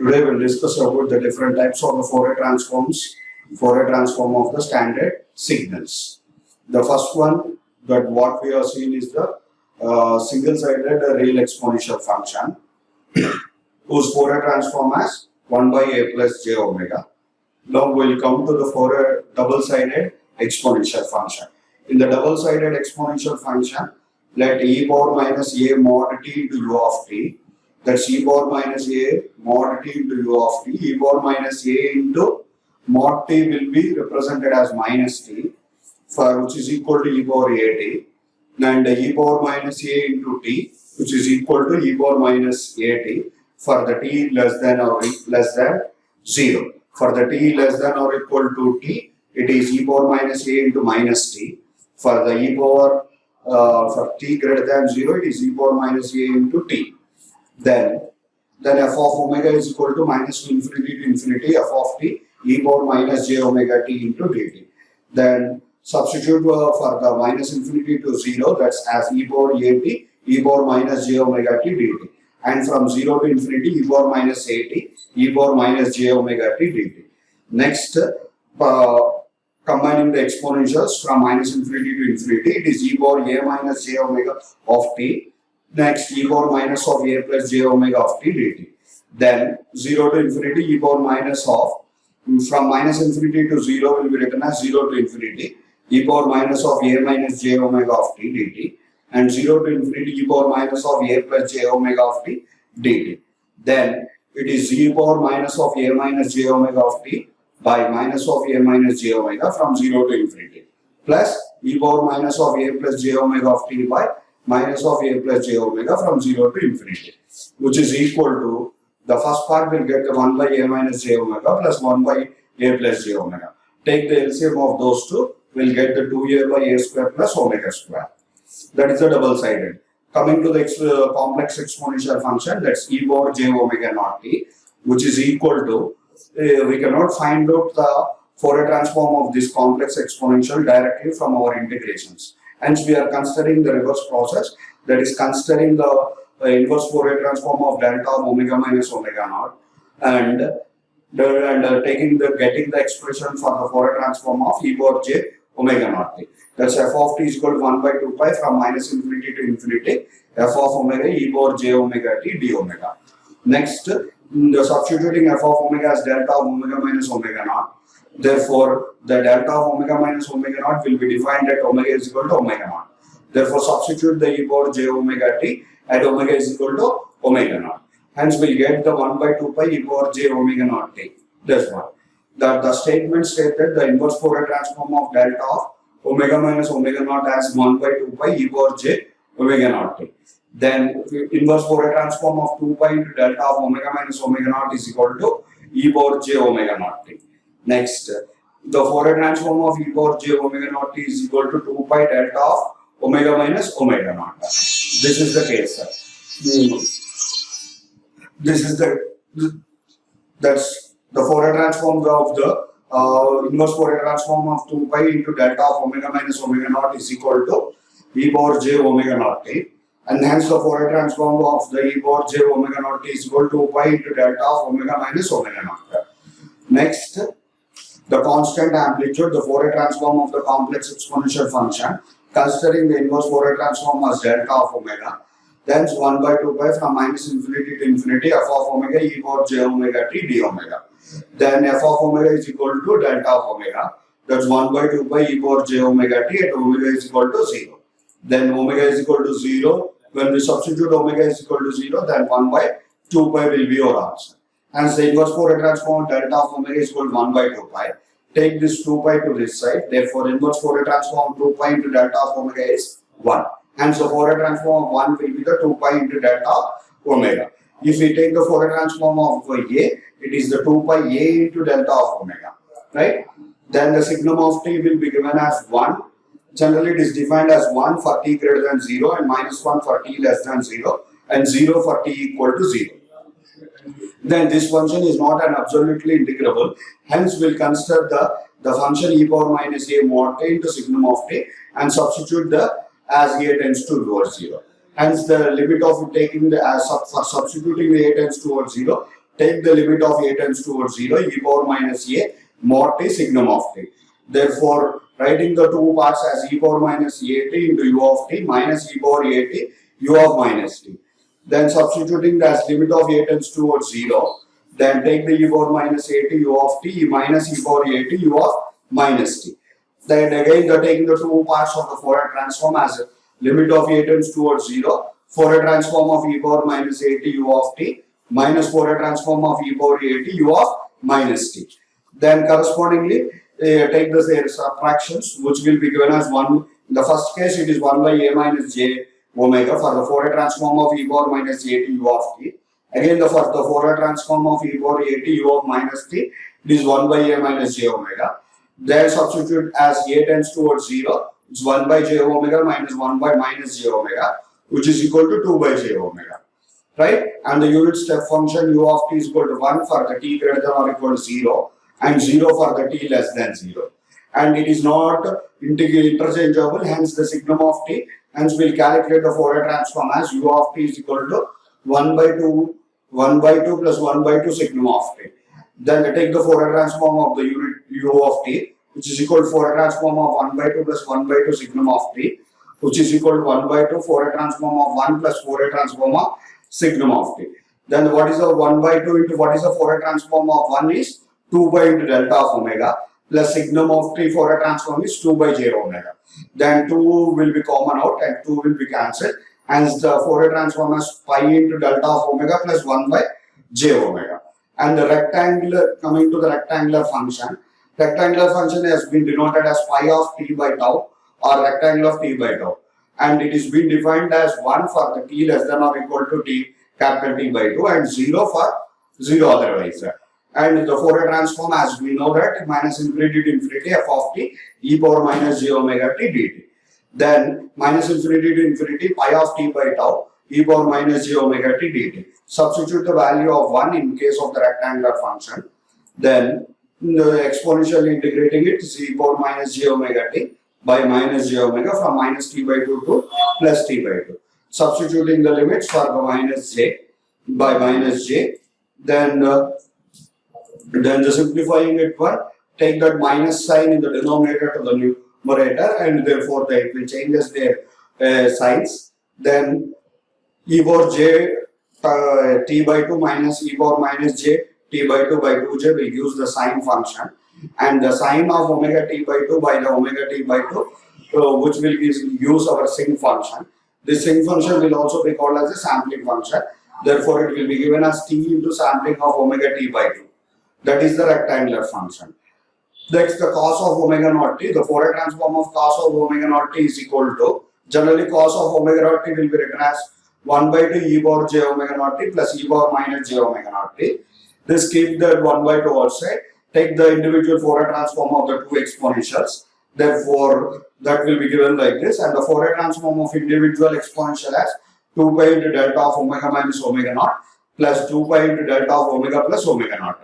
Today we'll discuss about the different types of the Fourier transforms, Fourier transform of the standard signals. The first one that what we are seeing is the single-sided real exponential function whose Fourier transform as 1 by a plus j omega. Now we'll come to the Fourier double-sided exponential function. In the double-sided exponential function, let e power minus a mod t into u of t. That's e power minus a mod t into u of t. E power minus a into mod t will be represented as minus t, for which is equal to e power a t. And e power minus a into t, which is equal to e power minus a t for the t less than 0. For the t less than or equal to t, it is e power minus a into minus t. For the e power for t greater than 0, it is e power minus a into t. Then f of omega is equal to minus infinity to infinity f of t e power minus j omega t into dt. Then substitute for the minus infinity to 0, that's as e power a t e power minus j omega t dt. And from 0 to infinity e power minus a t e power minus j omega t dt. Next, combining the exponentials from minus infinity to infinity, it is e power a minus j omega of t. Next, e power minus of a plus j omega of t dt. Then 0 to infinity e power minus of, from minus infinity to 0 will be written as 0 to infinity e power minus of a minus j omega of t dt. And 0 to infinity e power minus of a plus j omega of t dt. Then it is e power minus of a minus j omega of t by minus of a minus j omega from 0 to infinity, plus e power minus of a plus j omega of t by minus of a plus j omega from 0 to infinity, which is equal to, the first part will get the 1 by a minus j omega plus 1 by a plus j omega. Take the LCM of those two, we'll get the 2a by a square plus omega square. That is the double-sided. Coming to the complex exponential function, that's e power j omega naught t, which is equal to, we cannot find out the Fourier transform of this complex exponential directly from our integrations. Hence, we are considering the reverse process, that is considering the inverse Fourier transform of delta of omega minus omega naught, and getting the expression for the Fourier transform of e power j omega naught t. That's f of t is equal to 1 by 2 pi from minus infinity to infinity f of omega e power j omega t d omega. Next, substituting f of omega as delta of omega minus omega naught. Therefore, the delta of omega minus omega naught will be defined at omega is equal to omega naught. Therefore, substitute the e power j omega t at omega is equal to omega naught. Hence, we'll get the 1 by 2 pi e power j omega naught t. That's what. The statement stated the inverse Fourier transform of delta of omega minus omega naught as 1 by 2 pi e power j omega naught t. Then, inverse Fourier transform of 2 pi into delta of omega minus omega naught is equal to e power j omega naught t. Next, the Fourier transform of e power j omega naught t is equal to 2 pi delta of omega minus omega naught. This is the case, sir. This is that's the Fourier transform of the inverse Fourier transform of 2 pi into delta of omega minus omega naught is equal to e power j omega naught t. And hence the Fourier transform of the e power j omega naught t is equal to 2 pi into delta of omega minus omega naught. Next, the constant amplitude, the Fourier transform of the complex exponential function, considering the inverse Fourier transform as delta of omega, then 1 by 2 pi from minus infinity to infinity f of omega e power j omega t d omega. Then f of omega is equal to delta of omega, that's 1 by 2 pi e power j omega t at omega is equal to 0. Then omega is equal to 0. When we substitute omega is equal to 0, then 1 by 2 pi will be your answer. Hence, the inverse Fourier transform delta of omega is equal to 1 by 2 pi. Take this 2 pi to this side. Therefore, inverse Fourier transform 2 pi into delta of omega is 1. Hence, the Fourier transform of 1 will be the 2 pi into delta of omega. If we take the Fourier transform of a, it is the 2 pi a into delta of omega. Right? Then the signum of t will be given as 1. Generally, it is defined as 1 for t greater than 0 and minus 1 for t less than 0 and 0 for t equal to 0. Then this function is not an absolutely integrable. Hence, we'll consider the function e power minus a mod t into signum of t and substitute the as a tends to towards 0. Hence, the limit of taking the for substituting the a tends towards 0, take the limit of a tends towards 0, e power minus a mod t signum of t. Therefore, writing the two parts as e power minus a t into u of t minus e power a t u of minus t. Then substituting as limit of a tends towards 0, then take the e power minus a t u of t minus e power a t u of minus t. Then again taking the two parts of the Fourier transform as limit of a tends towards 0, Fourier transform of e power minus a t u of t minus Fourier transform of e power a t u of minus t. Then correspondingly take the subtractions which will be given as 1. In the first case it is 1 by a minus j omega for the Fourier transform of e power minus a t u of t. Again for the Fourier transform of e power a t u of minus t, it is 1 by a minus j omega. Then substitute as a tends towards 0, it's 1 by j omega minus 1 by minus j omega, which is equal to 2 by j omega. Right? And the unit step function u of t is equal to 1 for the t greater than or equal to 0 and 0 for the t less than 0. And it is not interchangeable, hence the signum of t. Hence we'll calculate the Fourier transform as u of t is equal to 1 by 2 plus 1 by 2 signum of t. Then take the Fourier transform of the unit u of t, which is equal to Fourier transform of 1 by 2 plus 1 by 2 signum of t, which is equal to 1 by 2 Fourier transform of 1 plus Fourier transform of signum of t. Then what is the 1 by 2 into what is the Fourier transform of 1 is 2 by into delta of omega plus signum of t Fourier transform is 2 by j omega. Then 2 will be common out and 2 will be cancelled. Hence the Fourier transform is pi into delta of omega plus 1 by j omega. And the rectangular, coming to the rectangular function has been denoted as pi of t by tau or rectangle of t by tau. And it is being defined as 1 for the t less than or equal to t capital T by 2 and 0 for 0 otherwise. And the Fourier transform, as we know that minus infinity to infinity f of t e power minus j omega t dt. Then minus infinity to infinity pi of t by tau e power minus j omega t dt. Substitute the value of 1 in case of the rectangular function. Then exponentially integrating it is e power minus j omega t by minus j omega from minus t by 2 to plus t by 2. Substituting the limits for the minus j by minus j. Then the simplifying it one, take that minus sign in the denominator to the numerator and therefore it will changes their signs. Then e power j t by 2 minus e power minus j t by 2 by 2j will use the sine function, and the sine of omega t by 2 by the omega t by 2 which will use our sin function. This sin function will also be called as a sampling function. Therefore it will be given as t into sampling of omega t by 2. That is the rectangular function. Next, the cos of omega naught t. The Fourier transform of cos of omega naught t is equal to, generally cos of omega naught t will be written as 1 by 2 e power j omega naught t plus e power minus j omega naught t. This keep that 1 by 2 outside. Take the individual Fourier transform of the two exponentials. Therefore, that will be given like this, and the Fourier transform of individual exponential as 2 pi into delta of omega minus omega naught plus 2 pi into delta of omega plus omega naught.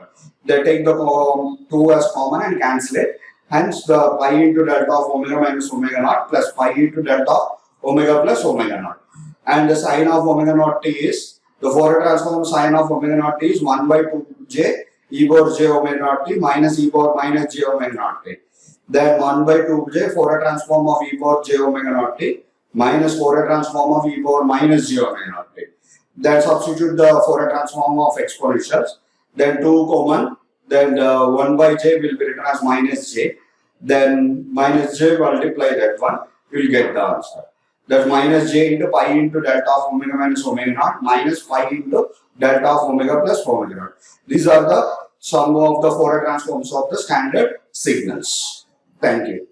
They take the 2 as common and cancel it. Hence, the pi into delta of omega minus omega naught plus pi into delta of omega plus omega naught. And the sine of omega naught t is, the Fourier transform sine of omega naught t is 1 by 2j e power j omega naught t minus e power minus j omega naught t. Then 1 by 2j Fourier transform of e power j omega naught t minus Fourier transform of e power minus j omega naught t. Then substitute the Fourier transform of exponentials. Then 2 common. Then 1 by j will be written as minus j. Then minus j multiply that one, you will get the answer. That minus j into pi into delta of omega minus omega naught minus pi into delta of omega plus omega naught. These are the sum of the Fourier transforms of the standard signals. Thank you.